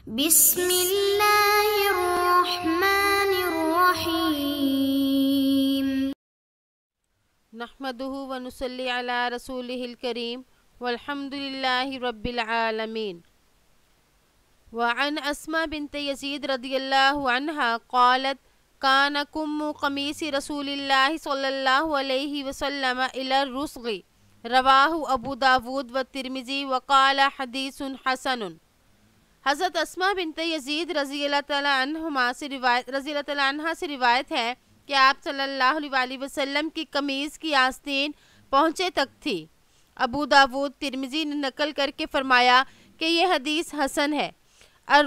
بسم اللہ الرحمن الرحیم نحمده ونصلی علی رسولہ الکریم والحمد للہ رب العالمین. وعن اسماء بنت یزید رضی اللہ عنہا قالت کان کم قمیص رسول اللہ صلی اللہ علیہ وسلم الی الرسغ رواہ ابو داود والترمذی وقال حدیث حسن. حضرت اسماء بنت یزید رضی اللہ تعالیٰ عنہ سے روایت ہے کہ آپ صلی اللہ علیہ وسلم کی قمیض کی آستین پہنچے تک تھی. ابو داود ترمذی نے نقل کر کے فرمایا کہ یہ حدیث حسن ہے.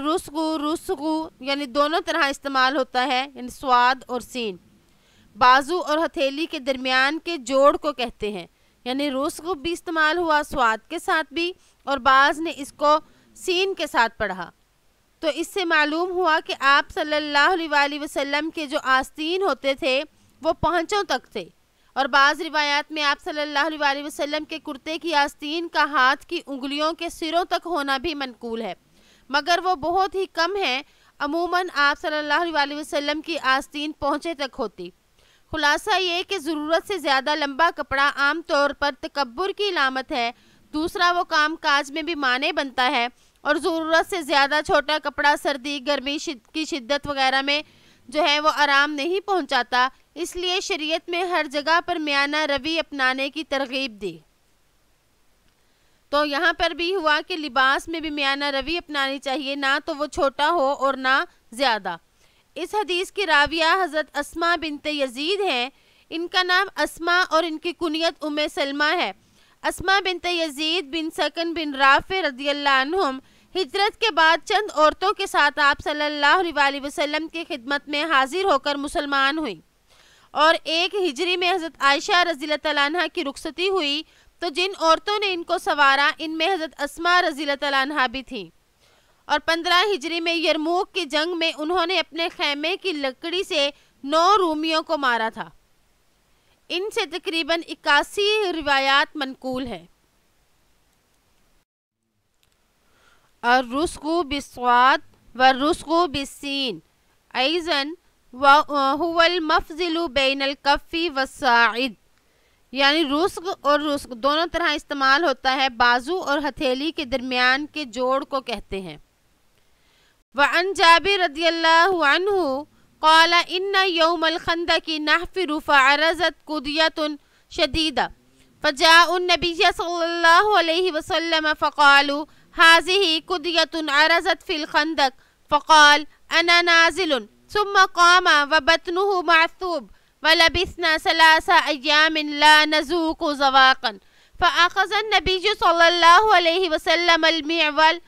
رسغ یعنی دونوں طرح استعمال ہوتا ہے، یعنی سواد اور سین. بازو اور ہتھیلی کے درمیان کے جوڑ کو کہتے ہیں، یعنی رسغ بھی استعمال ہوا سواد کے ساتھ بھی، اور بعض نے اس کو سین کے ساتھ پڑھا. تو اس سے معلوم ہوا کہ آپ صلی اللہ علیہ وسلم کے جو آستین ہوتے تھے وہ پہنچوں تک تھے، اور بعض روایات میں آپ صلی اللہ علیہ وسلم کے کرتے کی آستین کا ہاتھ کی انگلیوں کے سروں تک ہونا بھی منقول ہے، مگر وہ بہت ہی کم ہے. عموماً آپ صلی اللہ علیہ وسلم کی آستین پہنچے تک ہوتی. خلاصہ یہ کہ ضرورت سے زیادہ لمبا کپڑا عام طور پر تکبر کی علامت ہے. دوسرا، وہ کام کاج میں بھی مانع بنتا ہے، اور ضرورت سے زیادہ چھوٹا کپڑا سردی گرمی کی شدت وغیرہ میں جو ہے وہ آرام نہیں پہنچاتا. اس لیے شریعت میں ہر جگہ پر میانہ روی اپنانے کی ترغیب دی. تو یہاں پر بھی ہوا کہ لباس میں بھی میانہ روی اپنانی چاہیے، نہ تو وہ چھوٹا ہو اور نہ زیادہ. اس حدیث کی راویہ حضرت اسماء بنت یزید ہیں. ان کا نام اسماء اور ان کی کنیت ام سلمہ ہے. اسماء بنت یزید بن سکن بن رافع رضی اللہ عنہم ہجرت کے بعد چند عورتوں کے ساتھ آپ صلی اللہ علیہ وسلم کی خدمت میں حاضر ہو کر مسلمان ہوئی، اور ایک ہجری میں حضرت عائشہ رضی اللہ تعالیٰ عنہ کی رخصتی ہوئی. تو جن عورتوں نے ان کو سوارا ان میں حضرت اسماء رضی اللہ تعالیٰ عنہ بھی تھیں، اور 15 ہجری میں یرموک کی جنگ میں انہوں نے اپنے خیمے کی لکڑی سے 9 رومیوں کو مارا تھا. ان سے تقریباً 81 روایات منقول ہیں. الرسغ بالصاد والرسغ بالسین ایضاً وهو المفضل بین الکف والساعد، یعنی رسغ اور رسغ دونوں طرح استعمال ہوتا ہے، بازو اور ہتھیلی کے درمیان کے جوڑ کو کہتے ہیں. وعن جابر رضی اللہ عنہ قال ان یوم الخندق نحفر فعرضت قدیۃ شدیدہ فجاء النبی صلی اللہ علیہ وسلم فقالوا هذه قدیۃ عرضت فی الخندق فقال انا نازل ثم قام وبطنه معثوب ولبثنا 3 ایام لا نذوق ذواقا فأخذ النبی صلی اللہ علیہ وسلم المعول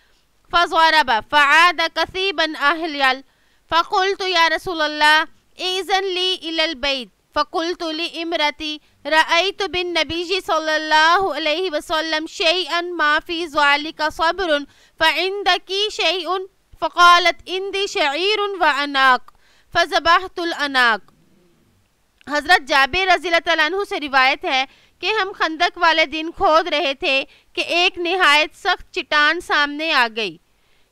فضرب فعاد كثيبا أهلل فقلت يا رسول الله إذن لي إلى البيت فقلت لامرأتي رأيت بالنبي صلى الله عليه وسلم شيئا ما في ذلك صبر فعندك شيء فقالت عندي شعير وعناق فذبحت العناق. حضرت جابر رضی اللہ تعالیٰ عنہ سے روایت ہے کہ ہم خندق والے دن کھود رہے تھے کہ ایک نہایت سخت چٹان سامنے آ گئی.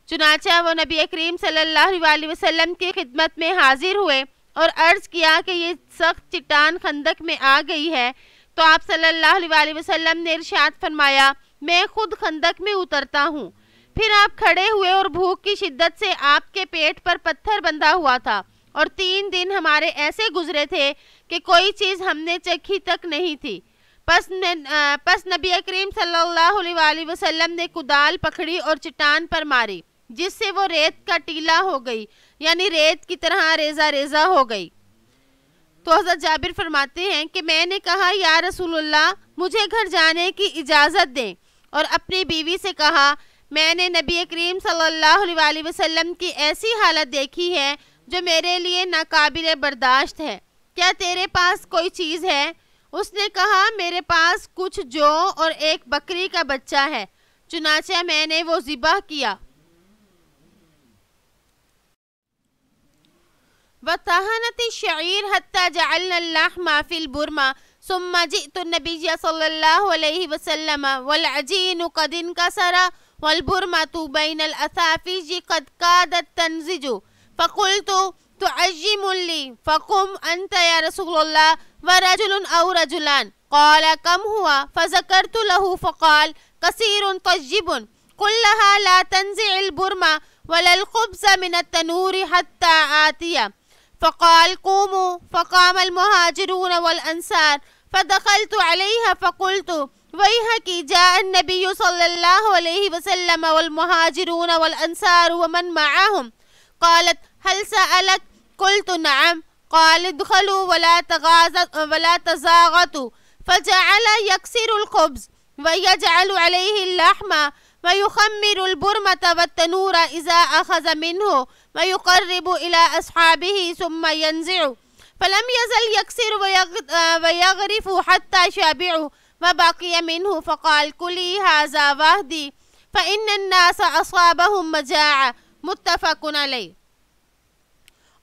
چنانچہ وہ نبی کریم صلی اللہ علیہ وسلم کی خدمت میں حاضر ہوئے اور عرض کیا کہ یہ سخت چٹان خندق میں آ گئی ہے. تو آپ صلی اللہ علیہ وسلم نے ارشاد فرمایا میں خود خندق میں اترتا ہوں. پھر آپ کھڑے ہوئے اور بھوک کی شدت سے آپ کے پیٹ پر پتھر بندھا ہوا تھا، اور 3 دن ہمارے ایسے گزرے تھے کہ کوئی چیز ہم نے چکھی تک نہیں تھی. پس نبی کریم صلی اللہ علیہ وسلم نے کدال پکڑی اور چٹان پر ماری، جس سے وہ ریت کا ٹیلا ہو گئی، یعنی ریت کی طرح ریزہ ریزہ ہو گئی. تو حضرت جابر فرماتے ہیں کہ میں نے کہا یا رسول اللہ مجھے گھر جانے کی اجازت دیں، اور اپنی بیوی سے کہا میں نے نبی کریم صلی اللہ علیہ وسلم کی ایسی حالت دیکھی ہے جو میرے لیے ناقابل برداشت ہے، کیا تیرے پاس کوئی چیز ہے؟ اس نے کہا میرے پاس کچھ جو اور ایک بکری کا بچہ ہے. چنانچہ میں نے وہ ذبح کیا. وطحنت الشعير حتى جعلنا اللحم في البرمة ثم جئت النبي صلى الله عليه وسلم والعجين قد انكسر والبرمة بين الأثافيج قد كادت تنزج فقلت تعجم لي فقم أنت يا رسول الله ورجل أو رجلان قال كم هو فذكرت له فقال كثير طيب قل لها لا تنزع البرمة ولا الخبز من التنور حتى آتي فقال قوموا فقام المهاجرون والأنصار فدخلت عليها فقلت ويحك جاء النبي صلى الله عليه وسلم والمهاجرون والأنصار ومن معهم قالت هل سألك قلت نعم قال ادخلوا ولا تزاغطوا فجعل يكسر الخبز ويجعل عليه اللحم ويخمر البرمة والتنور إذا أخذ منه ويقرب إلى أصحابه ثم ينزع فلم يزل يكسر ويغرف حتى شبعوا وبقي منه فقال كلي هذا وحدي فإن الناس أصابهم مجاعة متفق علیہ.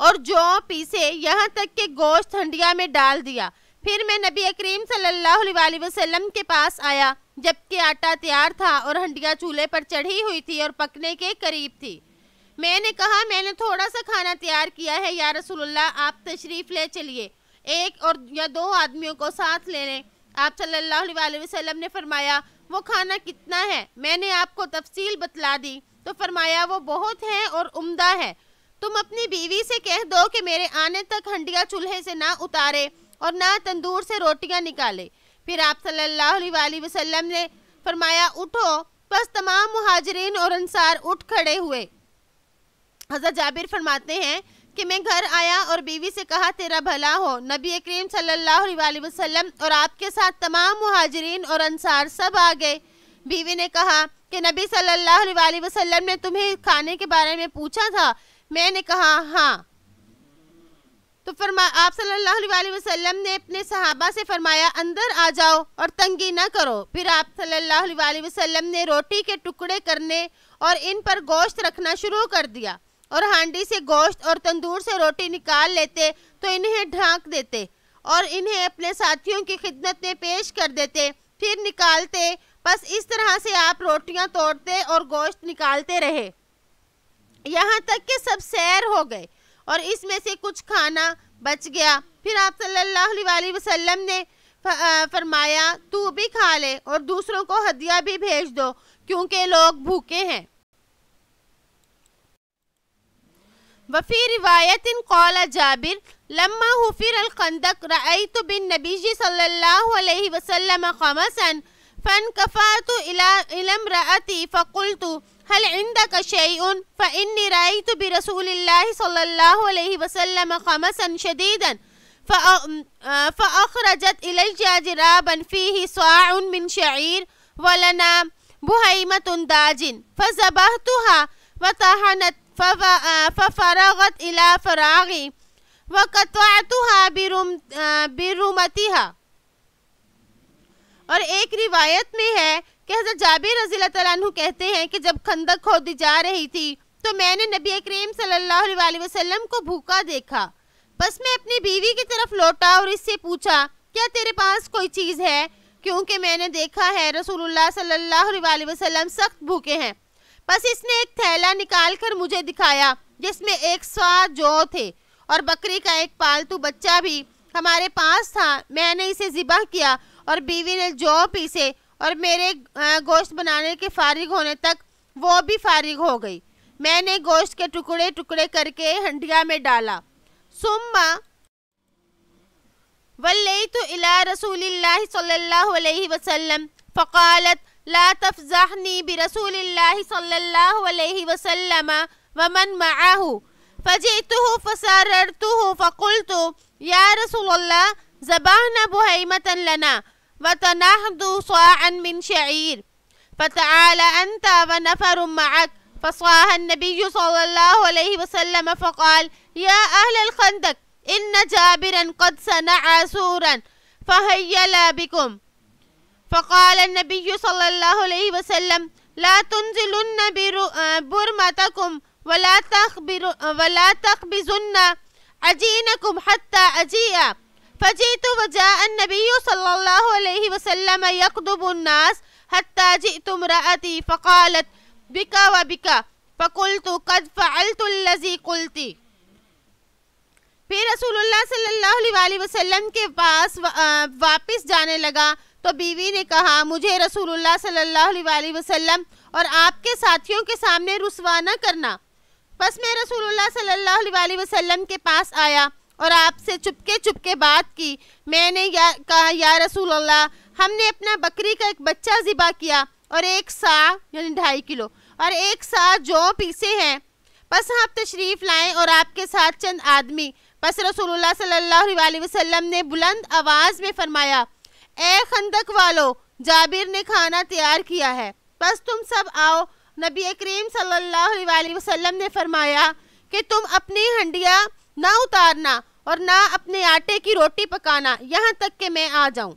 اور جو پیسے یہاں تک کہ گوشت ہنڈیا میں ڈال دیا. پھر میں نبی کریم صلی اللہ علیہ وسلم کے پاس آیا جبکہ آٹا تیار تھا اور ہنڈیا چولہے پر چڑھی ہوئی تھی اور پکنے کے قریب تھی. میں نے کہا میں نے تھوڑا سا کھانا تیار کیا ہے یا رسول اللہ آپ تشریف لے چلیے, ایک اور یا دو آدمیوں کو ساتھ لے لیں. آپ صلی اللہ علیہ وسلم نے فرمایا وہ کھانا کتنا ہے؟ میں نے آپ کو تفصیل بتلا دی تو فرمایا وہ بہت ہے اور عمدہ ہے. تم اپنی بیوی سے کہہ دو کہ میرے آنے تک ہنڈیا چولہے سے نہ اتارے اور نہ تندور سے روٹیاں نکالے. پھر آپ صلی اللہ علیہ وسلم نے فرمایا اٹھو. بس تمام مہاجرین اور انصار اٹھ کھڑے ہوئے. حضرت جابر فرماتے ہیں کہ میں گھر آیا اور بیوی سے کہا تیرا بھلا ہو. نبی کریم صلی اللہ علیہ وسلم اور آپ کے ساتھ تمام مہاجرین اور انصار سب آ گئے. بیوی نے کہا کہ نبی صلی اللہ علیہ وسلم نے تمہیں کھانے کے بارے میں پوچھا تھا. میں نے کہا ہاں. تو آپ صلی اللہ علیہ وسلم نے اپنے صحابہ سے فرمایا اندر آ جاؤ اور تنگی نہ کرو. پھر آپ صلی اللہ علیہ وسلم نے روٹی کے ٹکڑے کرنے اور ان پر گوشت رکھنا شروع کر دیا اور ہانڈی سے گوشت اور تندور سے روٹی نکال لیتے تو انہیں ڈھانک دیتے اور انہیں اپنے ساتھیوں کی خدمت میں پیش کر دیتے, پھر نکالتے. بس اس طرح سے آپ روٹیاں توڑتے اور گوشت نکالتے رہے یہاں تک کہ سب سیر ہو گئے اور اس میں سے کچھ کھانا بچ گیا. پھر آپ صلی اللہ علیہ وسلم نے فرمایا تو بھی کھا لے اور دوسروں کو ہدیہ بھی بھیج دو کیونکہ لوگ بھوکے ہیں. وفی روایت قال جابر لما حفر الخندق رأيت بالنبي صلى الله عليه وسلم خمسا فانكفأت إلى امرأتي فقلت هل عندك شيء فإني رأيت برسول الله صلى الله عليه وسلم خمسا شديدا فأخرجت إلي جرابا فيه صاع من شعير ولنا بهيمة داج فذبحتها وطحنت ففرغت إلى فراغي وقطعتها برمتها. اور ایک روایت میں ہے کہ حضرت جابر رضی اللہ تعالیٰ عنہ کہتے ہیں کہ جب خندق کھودی جا رہی تھی تو میں نے نبی کریم صلی اللہ علیہ وسلم کو بھوکا دیکھا. بس میں اپنی بیوی کی طرف لوٹا اور اس سے پوچھا کیا تیرے پاس کوئی چیز ہے, کیونکہ میں نے دیکھا ہے رسول اللہ صلی اللہ علیہ وسلم سخت بھوکے ہیں. بس اس نے ایک تھیلا نکال کر مجھے دکھایا جس میں 100 جو تھے اور بکری کا ایک پالتو بچہ بھی ہمارے پاس تھا. میں نے اسے ذبح کیا اور بیوی نے جو پیسے اور میرے گوشت بنانے کے فارغ ہونے تک وہ بھی فارغ ہو گئی. میں نے گوشت کے ٹکڑے ٹکڑے کر کے ہنڈیا میں ڈالا. ثم ولیت الی رسول اللہ صلی اللہ علیہ وسلم فقالت لا تفضحني برسول الله صلى الله عليه وسلم ومن معه فجئته فسررته فقلت يا رسول الله ذبحنا بهيمة لنا وتنحد صاعا من شعير فتعال أنت ونفر معك. فصاح النبي صلى الله عليه وسلم فقال يا أهل الخندق إن جابرا قد صنع سورا فهيلا بكم. فقال النبي صلى الله عليه وسلم لا تنزلن برمتكم ولا تخبزن عجينكم حتى أجيء. فجئت وجاء النبي صلى الله عليه وسلم يقضب الناس حتى جئت امرأتي فقالت بکا و بکا فقلت قد فعلت الذی قلتی۔ پھر رسول اللہ صلی اللہ علیہ وسلم کے پاس واپس جانے لگا تو بیوی نے کہا مجھے رسول اللہ صلی اللہ علیہ وسلم اور آپ کے ساتھیوں کے سامنے رسوا نہ کرنا۔ پس میں رسول اللہ صلی اللہ علیہ وسلم کے پاس آیا اور آپ سے چپکے بات کی۔ میں نے کہا یا رسول اللہ، ہم نے اپنا بکری کا ایک بچہ ذبح کیا اور 1 سا یعنی 2.5 کلو اور 1 سا جو پیسے ہیں، پس آپ تشریف لائیں اور آپ کے ساتھ چند آدمی۔ پس رسول اللہ صلی اللہ علیہ وسلم نے بلند آواز میں فرمایا اے خندق والو، جابر نے کھانا تیار کیا ہے، بس تم سب آؤ۔ نبی کریم صلی اللہ علیہ وسلم نے فرمایا کہ تم اپنی ہنڈیاں نہ اتارنا اور نہ اپنے آٹے کی روٹی پکانا یہاں تک کہ میں آ جاؤں۔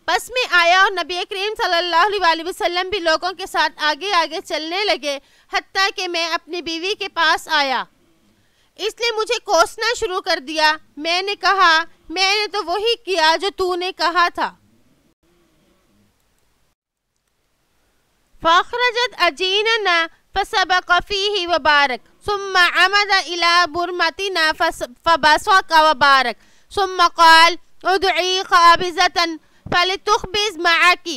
پس میں آیا اور نبی کریم صلی اللہ علیہ وسلم بھی لوگوں کے ساتھ آگے آگے چلنے لگے حتیٰ کہ میں اپنی بیوی کے پاس آیا۔ اس نے مجھے کوسنا شروع کر دیا۔ میں نے کہا میں نے تو وہی کیا جو تو نے کہا تھا۔ فَأَخْرَجَتْ عَجِينَنَا فَسَبَقَ فِيهِ وَبَارَكَ ثُمَّ عَمَدَ إِلَى بُرْمَتِنَا فَبَصَقَ وَبَارَكَ ثُمَّ قَالَ ادْعِي خَابِزَةً فَلِتُخْبِزْ مَعَكِ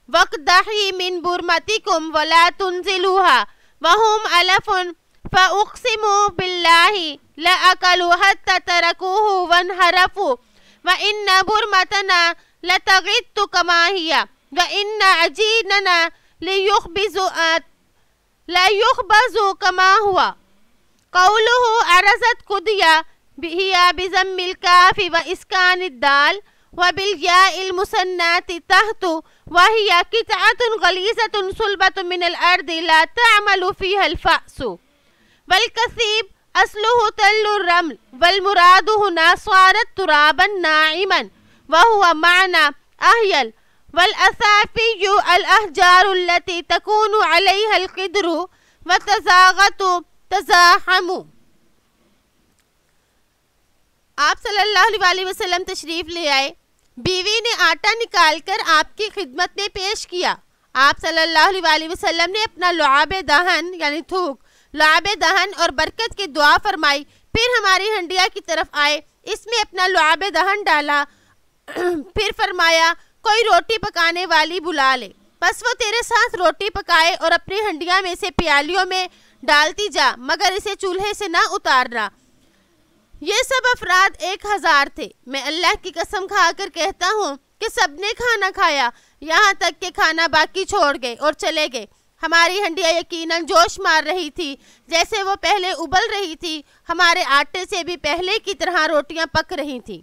وَاقْدَحِي مِنْ بُرْمَتِكُمْ وَلَا تُنْزِلُوهَا وَهُمْ أَلَفٌ فَأُقْسِمُوا بِاللَّهِ لَأَكَلُوا حَتَّى تَرَكُوهُ وَانْحَرَفُوا وَإِنَّ بُرْمَتَنَا لَتَغِطُّ كَمَا هِيَ وَإِنَّ عَجِينَنَا لا يخبز كما هو۔ قوله أرزت قضية هي بضم الكاف وإسكان الدال وبالياء المثناة تحت، وهي قطعة غليظة صلبة من الأرض لا تعمل فيها الفأس، والكثيب أصله تل الرمل، والمراد هنا صارت ترابا ناعما وهو معنى أهيل، والأثافي الأحجار التي تكون عليها القدر وتزاغت تزاحم۔ آپ صلی اللہ علیہ وسلم تشریف لے آئے۔ بیوی نے آٹا نکال کر آپ کی خدمت میں پیش کیا۔ آپ صلی اللہ علیہ وسلم نے اپنا لعاب دہن یعنی تھوک، لعاب دہن اور برکت کی دعا فرمائی، پھر ہماری ہنڈیا کی طرف آئے، اس میں اپنا لعاب دہن ڈالا، پھر فرمایا کوئی روٹی پکانے والی بلا لے۔ پس وہ تیرے ساتھ روٹی پکائے اور اپنی ہنڈیاں میں سے پیالیوں میں ڈالتی جا، مگر اسے چولہے سے نہ اتارنا۔ یہ سب افراد 1000 تھے۔ میں اللہ کی قسم کھا کر کہتا ہوں کہ سب نے کھانا کھایا، یہاں تک کہ کھانا باقی چھوڑ گئے اور چلے گئے۔ ہماری ہنڈیاں یقیناً جوش مار رہی تھی جیسے وہ پہلے ابل رہی تھی، ہمارے آٹے سے بھی پہلے کی طرح روٹیاں پک رہی تھیں۔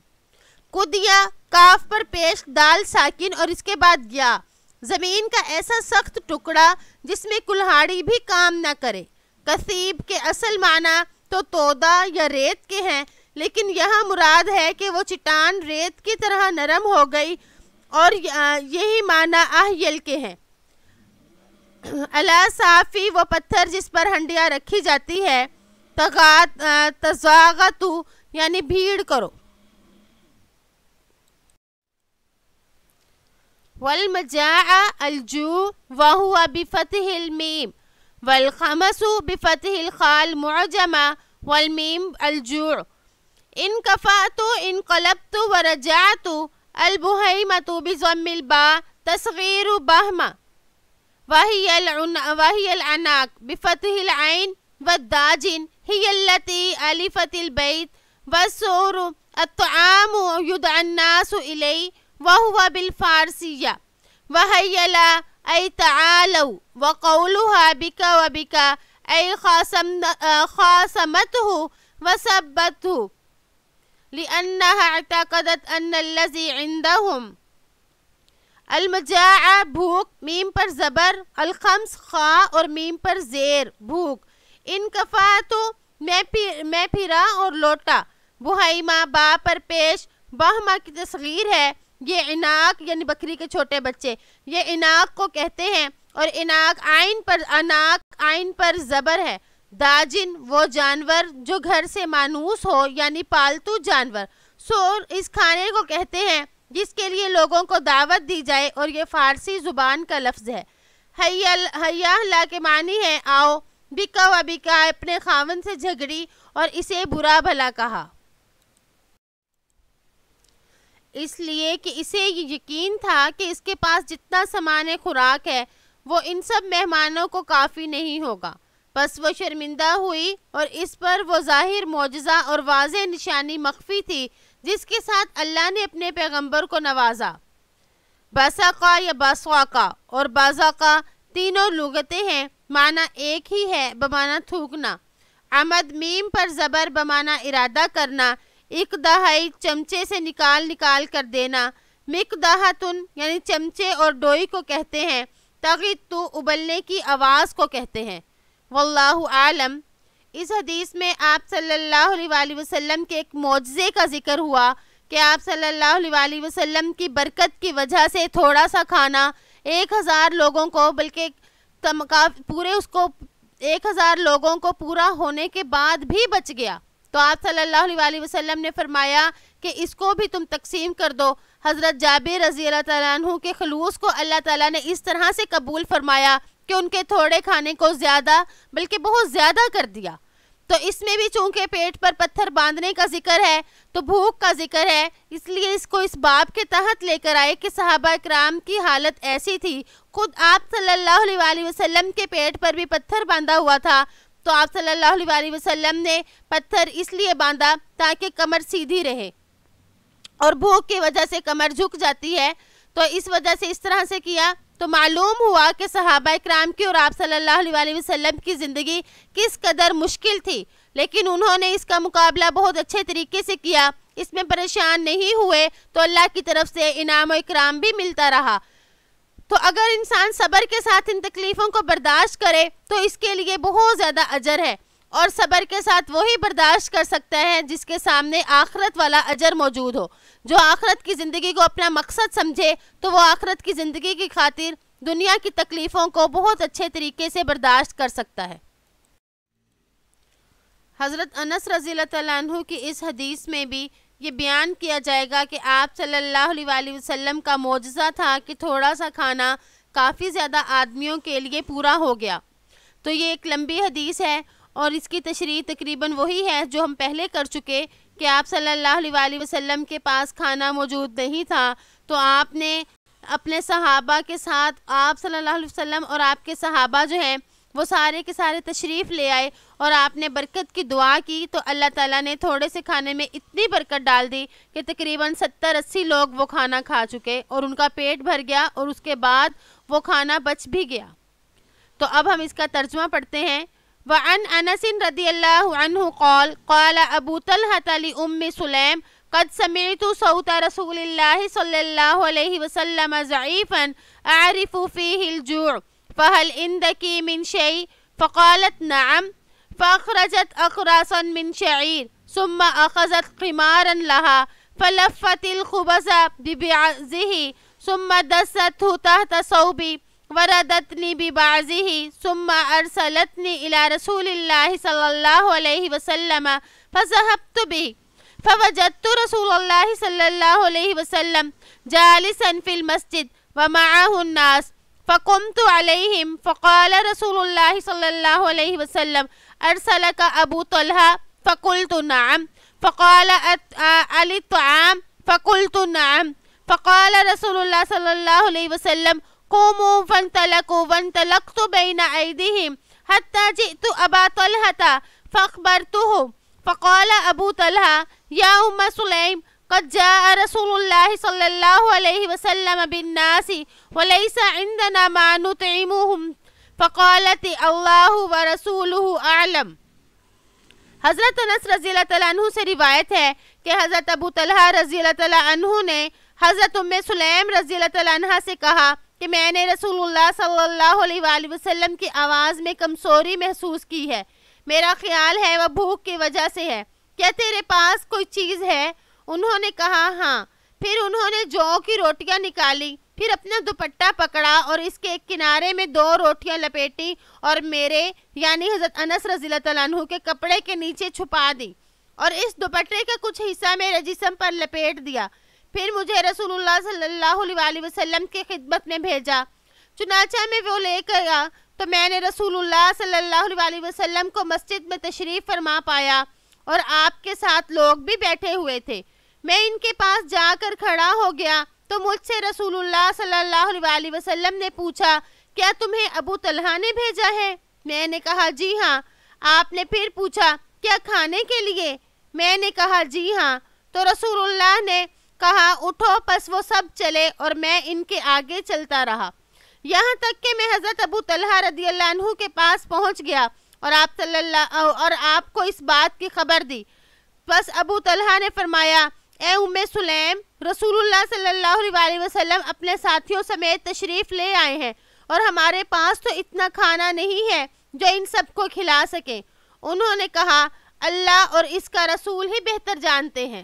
قدیہ کاف پر پیش، دال ساکن اور اس کے بعد گیا، زمین کا ایسا سخت ٹکڑا جس میں کلہاڑی بھی کام نہ کرے۔ کثیب کے اصل معنی تو تودا یا ریت کے ہیں، لیکن یہاں مراد ہے کہ وہ چٹان ریت کی طرح نرم ہو گئی، اور یہی معنی احیل کے ہیں۔ صافی وہ پتھر جس پر ہنڈیاں رکھی جاتی ہے، تزاغتو یعنی بھیڑ کرو۔ والمجاع الجوع وهو بفتح الميم، والخمس بفتح الخال معجمة والميم الجوع۔ انكفأت انقلبت ورجعت، البهيمة بضم الباء تصغير بهمة، وهي العناق بفتح العين، والداجن هي التي ألفت البيت، والسور الطعام يدعى الناس إليه وهو بالفارسية، وهيل أي تعالوا، وقولها بك وبك أي خاصمته وسبته، لأنها اعتقدت أن الذي عندهم۔ المجاع بھوک، میم پر زبر، الخمس خا اور میم پر زیر بھوک، انکفاتو میں پھرا اور لوٹا، بہیمہ با پر پیش، بہمہ کی تصغیر ہے، یہ عناق یعنی بکری کے چھوٹے بچے، یہ عناق کو کہتے ہیں، اور عناق عین پر زبر ہے۔ داجن وہ جانور جو گھر سے مانوس ہو یعنی پالتو جانور۔ سور اس کھانے کو کہتے ہیں جس کے لیے لوگوں کو دعوت دی جائے، اور یہ فارسی زبان کا لفظ ہے۔ حیّا کے معنی ہے آؤ، بکا و بکا اپنے خاون سے جھگڑی اور اسے برا بھلا کہا، اس لیے کہ اسے یہ یقین تھا کہ اس کے پاس جتنا سامان خوراک ہے وہ ان سب مہمانوں کو کافی نہیں ہوگا، بس وہ شرمندہ ہوئی اور اس پر وہ ظاہر معجزہ اور واضح نشانی مخفی تھی جس کے ساتھ اللہ نے اپنے پیغمبر کو نوازا۔ بساقہ یا بسواقہ اور بازاقہ تینوں لغتیں ہیں، معنی ایک ہی ہے بمعنی تھوکنا۔ عمد میم پر زبر بمعنی ارادہ کرنا، اقدہائی چمچے سے نکال کر دینا، مقدہتن یعنی چمچے اور ڈوئی کو کہتے ہیں، تغیتو ابلنے کی آواز کو کہتے ہیں۔ واللہ عالم۔ اس حدیث میں آپ صلی اللہ علیہ وآلہ وسلم کے ایک معجزے کا ذکر ہوا کہ آپ صلی اللہ علیہ وآلہ وسلم کی برکت کی وجہ سے تھوڑا سا کھانا 1000 لوگوں کو بلکہ پورے اس کو 1000 لوگوں کو پورا ہونے کے بعد بھی بچ گیا، تو آپ صلی اللہ علیہ وآلہ وسلم نے فرمایا کہ اس کو بھی تم تقسیم کر دو۔ حضرت جابر رضی اللہ تعالیٰ عنہ کے خلوص کو اللہ تعالیٰ نے اس طرح سے قبول فرمایا کہ ان کے تھوڑے کھانے کو زیادہ بلکہ بہت زیادہ کر دیا۔ تو اس میں بھی چونکہ پیٹ پر پتھر باندھنے کا ذکر ہے تو بھوک کا ذکر ہے، اس لیے اس کو اس باب کے تحت لے کر آئے کہ صحابہ اکرام کی حالت ایسی تھی، خود آپ صلی اللہ علیہ وآلہ وسلم کے پیٹ پر بھی پتھر باندھا ہوا تھا، تو آپ صلی اللہ علیہ وآلہ وسلم نے پتھر اس لیے باندھا تاکہ کمر سیدھی رہے، اور بھوک کی وجہ سے کمر جھک جاتی ہے، تو اس وجہ سے اس طرح سے کیا۔ تو معلوم ہوا کہ صحابہ اکرام کی اور آپ صلی اللہ علیہ وآلہ وسلم کی زندگی کس قدر مشکل تھی، لیکن انہوں نے اس کا مقابلہ بہت اچھے طریقے سے کیا، اس میں پریشان نہیں ہوئے، تو اللہ کی طرف سے انعام و اکرام بھی ملتا رہا۔ تو اگر انسان صبر کے ساتھ ان تکلیفوں کو برداشت کرے تو اس کے لیے بہت زیادہ اجر ہے، اور صبر کے ساتھ وہی برداشت کر سکتا ہے جس کے سامنے آخرت والا اجر موجود ہو۔ جو آخرت کی زندگی کو اپنا مقصد سمجھے تو وہ آخرت کی زندگی کی خاطر دنیا کی تکلیفوں کو بہت اچھے طریقے سے برداشت کر سکتا ہے۔ حضرت انس رضی اللہ تعالیٰ عنہ کی اس حدیث میں بھی یہ بیان کیا جائے گا کہ آپ صلی اللہ علیہ وآلہ وسلم کا معجزہ تھا کہ تھوڑا سا کھانا کافی زیادہ آدمیوں کے لیے پورا ہو گیا۔ تو یہ ایک لمبی حدیث ہے اور اس کی تشریح تقریباً وہی ہے جو ہم پہلے کر چکے کہ آپ صلی اللہ علیہ وآلہ وسلم کے پاس کھانا موجود نہیں تھا، تو آپ نے اپنے صحابہ کے ساتھ آپ صلی اللہ علیہ وسلم اور آپ کے صحابہ جو ہیں وہ سارے کے سارے تشریف لے آئے اور آپ نے برکت کی دعا کی، تو اللہ تعالیٰ نے تھوڑے سے کھانے میں اتنی برکت ڈال دی کہ تقریباً 70-80 لوگ وہ کھانا کھا چکے اور ان کا پیٹ بھر گیا، اور اس کے بعد وہ کھانا بچ بھی گیا۔ تو اب ہم اس کا ترجمہ پڑھتے ہیں۔ وعن انس رضی اللہ عنہ قال قال ابو طلحة لأم سلیم قد سمعت صوت رسول اللہ صلی اللہ علیہ وسلم ضعیفا اعرف فیہ الجوع فهل عندك من شيء فقالت نعم فأخرجت أقراصا من شعير ثم أخذت قمارا لها فلفت الخبز ببعضه ثم دسته تحت صوبي وردتني ببعضه ثم أرسلتني إلى رسول الله صلى الله عليه وسلم فذهبت به فوجدت رسول الله صلى الله عليه وسلم جالسا في المسجد ومعه الناس فقمت عليهم فقال رسول الله صلى الله عليه وسلم أرسلك أبو طلحة فقلت نعم فقال علي الطعام فقلت نعم فقال رسول الله صلى الله عليه وسلم قوموا فانطلقوا وانطلقت بين أيديهم حتى جئت أبا طلحة فأخبرته فقال أبو طلحة يا أم سليم قد جاء رسول الله صلى الله عليه وسلم بالناس وليس عندنا ما نطعمهم فقالت الله ورسوله أعلم۔ حضرت انس رضی اللہ تعالیٰ عنہ سے روایت ہے کہ حضرت ابو طلحہ رضی اللہ تعالیٰ عنہ نے حضرت ام سلیم رضی اللہ تعالیٰ عنہ سے کہا کہ میں نے رسول اللہ صلی اللہ علیہ وآلہ وسلم کی آواز میں کمزوری محسوس کی ہے، میرا خیال ہے وہ بھوک کی وجہ سے ہے، کیا تیرے پاس کوئی چیز ہے؟ انہوں نے کہا ہاں۔ پھر انہوں نے جو کی روٹیاں نکالی، پھر اپنا دوپٹہ پکڑا اور اس کے ایک کنارے میں 2 روٹیاں لپیٹی اور میرے یعنی حضرت انس رضی اللہ تعالیٰ عنہ کے کپڑے کے نیچے چھپا دی اور اس دوپٹے کا کچھ حصہ میرے جسم پر لپیٹ دیا۔ پھر مجھے رسول اللہ صلی اللہ علیہ وسلم کی خدمت میں بھیجا، چنانچہ میں وہ لے کر گیا تو میں نے رسول اللہ صلی اللہ علیہ وسلم کو مسجد میں تشریف فرما پایا اور آپ کے ساتھ لوگ بھی بیٹھے ہوئے تھے۔ میں ان کے پاس جا کر کھڑا ہو گیا تو مجھ سے رسول اللہ صلی اللہ علیہ وسلم نے پوچھا کیا تمہیں ابو طلحہ نے بھیجا ہے؟ میں نے کہا جی ہاں۔ آپ نے پھر پوچھا کیا کھانے کے لیے؟ میں نے کہا جی ہاں۔ تو رسول اللہ نے کہا اٹھو، پس وہ سب چلے اور میں ان کے آگے چلتا رہا یہاں تک کہ میں حضرت ابو طلحہ رضی اللہ عنہ کے پاس پہنچ گیا اور آپ کو اس بات کی خبر دی۔ بس ابو طلحہ نے فرمایا اے ام سلیم، رسول اللہ صلی اللہ علیہ وسلم اپنے ساتھیوں سمیت تشریف لے آئے ہیں اور ہمارے پاس تو اتنا کھانا نہیں ہے جو ان سب کو کھلا سکیں۔ انہوں نے کہا اللہ اور اس کا رسول ہی بہتر جانتے ہیں۔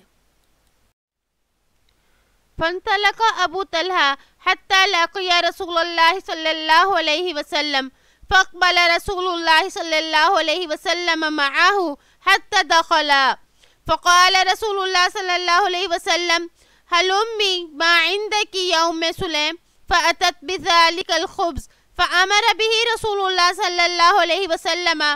فانطلق ابو طلحہ حتى لقي رسول الله صلى الله عليه وسلم فاقبل رسول الله صلى الله عليه وسلم معه حتى دخلا فقال رسول الله صلى الله عليه وسلم هلمي ما عندك يا أم سليم فأتت بذلك الخبز فأمر به رسول الله صلى الله عليه وسلم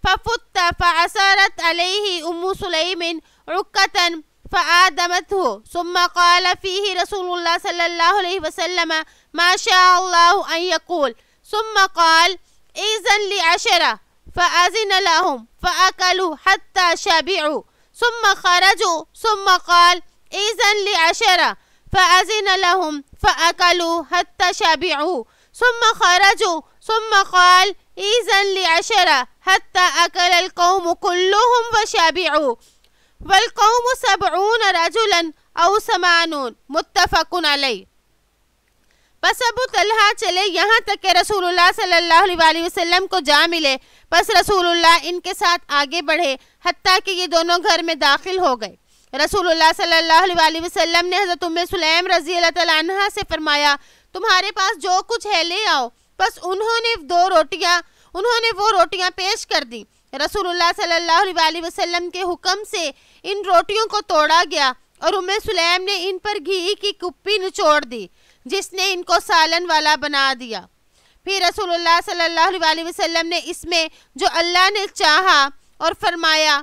ففت فعصرت عليه أم سليم عكة فآدمته ثم قال فيه رسول الله صلى الله عليه وسلم ما شاء الله أن يقول ثم قال إذن لعشرة فأذن لهم فأكلوا حتى شبعوا ثم خرجوا ثم قال إذن لعشرة فأذن لهم فأكلوا حتى شبعوا ثم خرجوا ثم قال إذن لعشرة حتى أكل القوم كلهم وشبعوا والقوم 70 رجلا او 80 متفق علیہ۔ بس ابو طلحہ چلے یہاں تک کہ رسول اللہ صلی اللہ علیہ وسلم کو جا ملے، بس رسول اللہ ان کے ساتھ آگے بڑھے حتیٰ کہ یہ دونوں گھر میں داخل ہو گئے۔ رسول اللہ صلی اللہ علیہ وسلم نے حضرت ام سلیم رضی اللہ تعالیٰ عنہ سے فرمایا تمہارے پاس جو کچھ ہے لے آؤ۔ بس انہوں نے وہ روٹیاں پیش کر دی۔ رسول اللہ صلی اللہ علیہ وسلم کے حکم سے ان روٹیوں کو توڑا گیا اور ام سلیم نے ان پر گھی کی کپی نچوڑ دی جس نے ان کو سالن والا بنا دیا۔ پھر رسول اللہ صلی اللہ علیہ وسلم نے اس میں جو اللہ نے چاہا اور فرمایا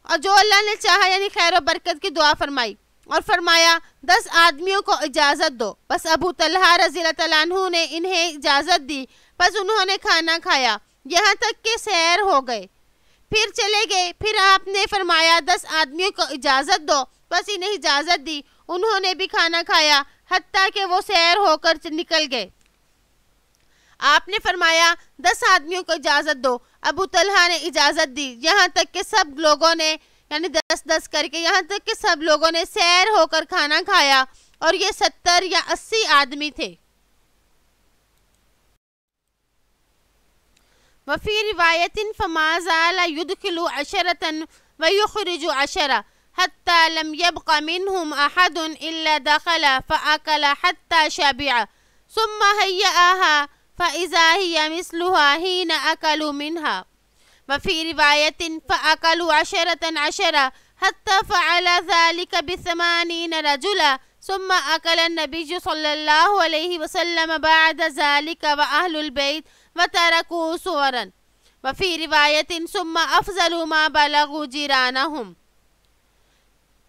اور جو اللہ نے چاہا یعنی خیر و برکت کی دعا فرمائی اور فرمایا 10 آدمیوں کو اجازت دو۔ بس ابو طلحہ رضی اللہ تعالیٰ عنہ نے انہیں اجازت دی، بس انہوں نے کھانا کھایا یہاں تک کہ سیر ہو گئے، پھر چلے گئے۔ پھر آپ نے فرمایا 10 آدمیوں کو اجازت دو، بس انہیں اجازت دی، انہوں نے بھی کھانا کھایا حتیٰ کہ وہ سیر ہو کر نکل گئے۔ آپ نے فرمایا 10 آدمیوں کو اجازت دو، ابو طلحہ نے اجازت دی یہاں تک کہ سب لوگوں نے یعنی 10 کر کے یہاں تک کہ سب لوگوں نے سیر ہو کر کھانا کھایا اور یہ 70 یا 80 آدمی تھے۔ وفی روایت فما زال يدخل 10 ويخرج 10 حتى لم يبق منهم أحد إلا دخل فأكل حتى شبع ثم هيئها فإذا هي مثلها حين أكلوا منها وفي رواية فأكلوا 10 حتى فعل ذلك ب80 رجلا ثم أكل النبي صلى الله عليه وسلم بعد ذلك وأهل البيت وتركوا صورا وفي رواية ثم أفضلوا ما بلغوا جيرانهم۔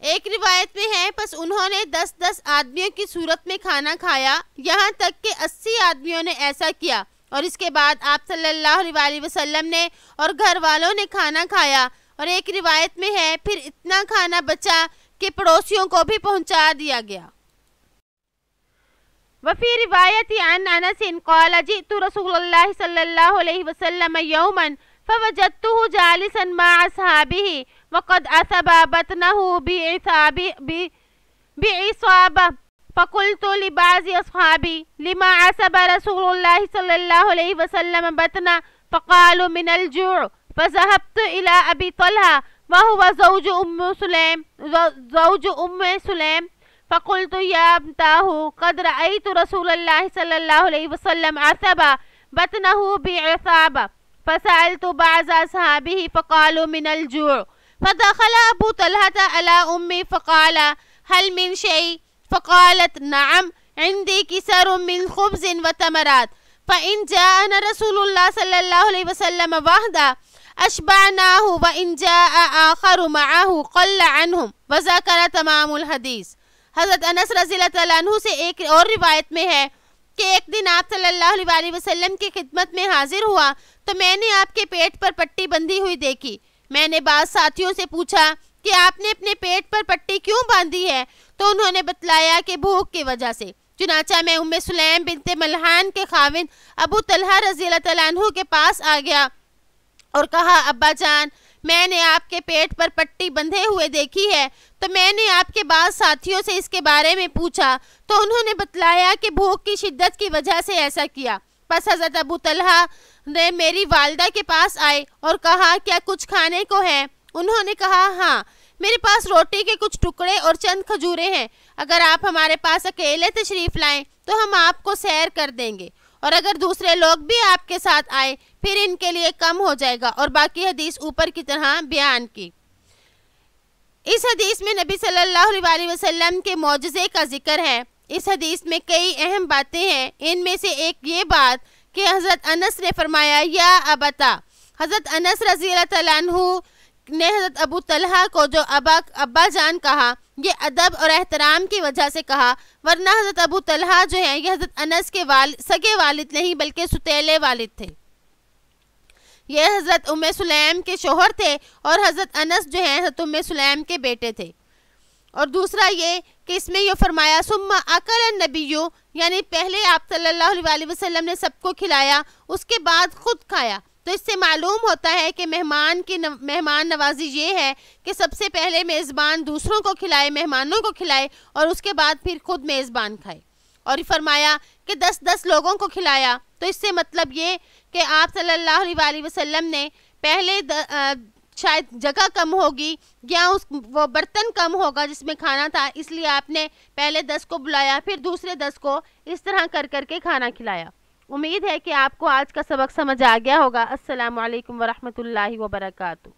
ایک روایت میں ہے پس انہوں نے 10 آدمیوں کی صورت میں کھانا کھایا یہاں تک کہ 80 آدمیوں نے ایسا کیا، اور اس کے بعد آپ صلی اللہ علیہ وسلم نے اور گھر والوں نے کھانا کھایا، اور ایک روایت میں ہے پھر اتنا کھانا بچا کہ پڑوسیوں کو بھی پہنچا دیا گیا۔ وفي رواية عن أنس قال جئت رسول الله صلى الله عليه وسلم يوما فوجدته جالسا مع أصحابه وقد أثب بطنه بعصابة فقلت لبعض أصحابي لما عصب رسول الله صلى الله عليه وسلم بطنه فقالوا من الجوع فذهبت إلى أبي طلحة وهو زوج أم سليم فقلت يا ابنتاه قد رأيت رسول الله صلى الله عليه وسلم عصب بطنه بعصابة فسألت بعض أصحابه فقالوا من الجوع فدخل أبو طلحة على أمي فقال هل من شيء فقالت نعم عندي كسر من خبز وتمرات فإن جاءنا رسول الله صلى الله عليه وسلم وحده أشبعناه وإن جاء آخر معه قل عنهم وذكر تمام الحدیث۔ حضرت انس رضی اللہ تعالیٰ عنہ سے ایک اور روایت میں ہے کہ ایک دن آپ صلی اللہ علیہ وسلم کی خدمت میں حاضر ہوا تو میں نے آپ کے پیٹ پر پٹی بندھی ہوئی دیکھی۔ میں نے بعض ساتھیوں سے پوچھا کہ آپ نے اپنے پیٹ پر پٹی کیوں باندھی ہے؟ تو انہوں نے بتلایا کہ بھوک کی وجہ سے۔ چنانچہ میں ام سلیم بنت ملحان کے خاوند ابو طلحہ رضی اللہ تعالیٰ عنہ کے پاس آ گیا اور کہا ابا جان میں نے آپ کے پیٹ پر پٹی بندھے ہوئے دیکھی ہے۔ تو میں نے آپ کے بعض ساتھیوں سے اس کے بارے میں پوچھا تو انہوں نے بتلایا کہ بھوک کی شدت کی وجہ سے ایسا کیا۔ پس حضرت ابو طلحہ نے میری والدہ کے پاس آئے اور کہا کیا کچھ کھانے کو ہے؟ انہوں نے کہا ہاں میرے پاس روٹی کے کچھ ٹکڑے اور چند کھجوریں ہیں، اگر آپ ہمارے پاس اکیلے تشریف لائیں تو ہم آپ کو سیر کر دیں گے، اور اگر دوسرے لوگ بھی آپ کے ساتھ آئے پھر ان کے لیے کم ہو جائے گا۔ اور باقی حدیث اوپر کی طرح بیان کی۔ اس حدیث میں نبی صلی اللہ علیہ وسلم کے معجزے کا ذکر ہے۔ اس حدیث میں کئی اہم باتیں ہیں، ان میں سے ایک یہ بات کہ حضرت انس نے فرمایا یا ابتا۔ حضرت انس رضی اللہ تعالیٰ عنہ نے حضرت ابو طلحہ کو جو ابا جان کہا یہ ادب اور احترام کی وجہ سے کہا، ورنہ حضرت ابو طلحہ جو ہیں یہ حضرت انس کے سگے والد نہیں بلکہ ستیلے والد تھے۔ یہ حضرت ام سلیم کے شوہر تھے اور حضرت انس جو ہیں حضرت ام سلیم کے بیٹے تھے۔ اور دوسرا یہ کہ اس میں یہ فرمایا ثم اکل النبی، یعنی پہلے آپ صلی اللہ علیہ وسلم نے سب کو کھلایا اس کے بعد خود کھایا۔ تو اس سے معلوم ہوتا ہے کہ مہمان نوازی یہ ہے کہ سب سے پہلے میزبان دوسروں کو کھلائے، مہمانوں کو کھلائے اور اس کے بعد پھر خود میزبان کھائے۔ اور فرمایا کہ 10 لوگوں کو کھلایا، تو اس سے مطلب یہ کہ آپ صلی اللہ علیہ وسلم نے پہلے شاید جگہ کم ہوگی یا وہ برتن کم ہوگا جس میں کھانا تھا، اس لیے آپ نے پہلے 10 کو بلایا پھر دوسرے 10 کو اس طرح کر کے کھانا کھلایا۔ امید ہے کہ آپ کو آج کا سبق سمجھ آ گیا ہوگا۔ السلام علیکم ورحمۃ اللہ وبرکاتہ۔